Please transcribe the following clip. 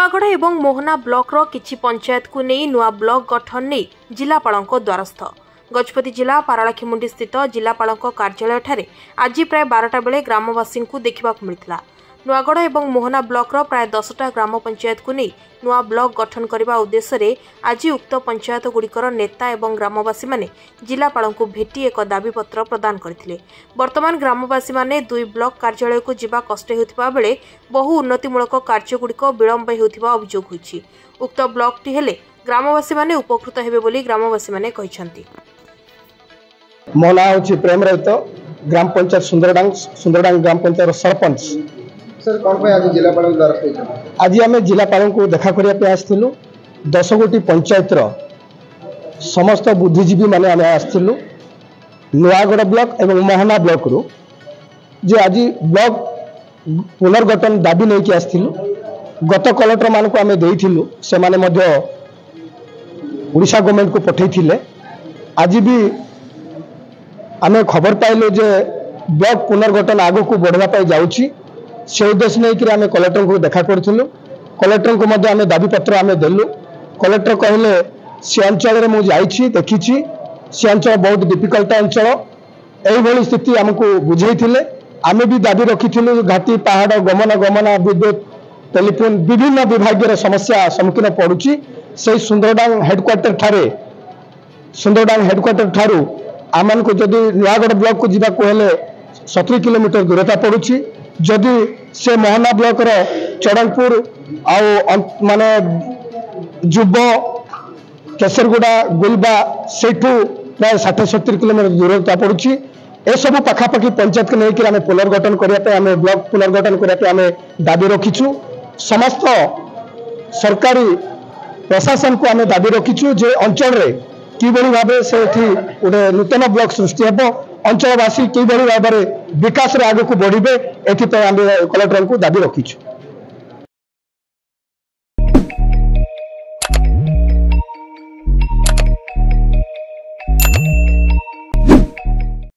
नुआगढ़ एवं मोहना ब्लॉक किछि पंचायत को नहीं नुआ ब्लॉक गठन नहीं जिलापाल द्वारस्थ गजपति जिला पारलाखेमुंडी स्थित जिलापाल कार्यालय ठारे आज प्राय 12टा बेले ग्रामवासी को देखा मिलता। नुआगढ़ एवं मोहना ब्लॉक प्राय 10टा ग्राम पंचायत को नहीं नुआ ब्लॉक गठन करने उद्देश्य आज उक्त पंचायत गुड़िकर नेता एवं ग्रामवासी माने जिलापाल को भेटी एक दाबीपत्र प्रदान करथिले। वर्तमान ग्रामवासी माने 2 ब्लॉक कार्यालय को जीवा कष्ट हेउथिबा बेले बहु उन्नतिमूलक कार्यगुड़िक विलंब हेउथिबा अभियोग होईछि। उक्त ब्लॉकटी हेले ग्रामवासी माने उपकृत हेबे बोली ग्रामवासी माने कहिसंती। मोहना होछि प्रेम रहित ग्राम पंचायत सुंदरडांग ग्राम पंचायत सरपंच सर कौन पे आज जिलापाल द्वारा आज आम जिलापाल को देखा करने आसलु 10 गोटी पंचायत समस्त बुद्धिजीवी माने आम आसलु नुआगढ़ ब्लॉक एवं मोहना ब्लॉक रु जे आज ब्लॉक पुनर्गठन दाबी नहीं आसलु गत कलेक्टर मान को आम देइथिलु से माने मध्य उड़ीसा गवर्नमेंट को पठेइथिले। आज भी आम खबर पाइलु जे ब्लॉक पुनर्गठन आगो को बढ़वा पाई जाउछि से उद्देश्य नहीं आम कलेक्टर को देखा करूँ। कलेक्टर को आम दाबीपत्र आम देलु। कलेक्टर कहले से अंचल में मुझे देखी से अंचल बहुत डिफिकल्ट अंचल यही स्थिति आमको बुझे आम भी दाबी रखी घाटी पहाड़ गमन विद्युत टेलीफोन विभिन्न विभाग समस्या सम्मुखीन पड़ुछि। से सुंदरडांग हेडक्वार्टर ठारू आम को जदि नुआगढ़ ब्लॉक को जीवा हेले 70 किलोमीटर दूरता पड़ुछि। जदि से मोहना ब्लॉक चढ़ंगपुर माने जुब केसरगुड़ा गुलबा सेठू प्राय 60-70 किलोमीटर दूरता पड़ुछि। ए सब पाखापाखि पंचायत को लेकर आम पुनर्गठन करने ब्लॉक पुनर्गठन करने दाबी रखीचु। समस्त सरकारी प्रशासन को आम दाबी रखीचु जे अंचल किभली भाव से गोटे नूतन ब्लॉक सृष्टि हेब अंचलवासी किभली भाव विकास आगे को बढ़े एथि कलेक्टर को दाबी रखीचु।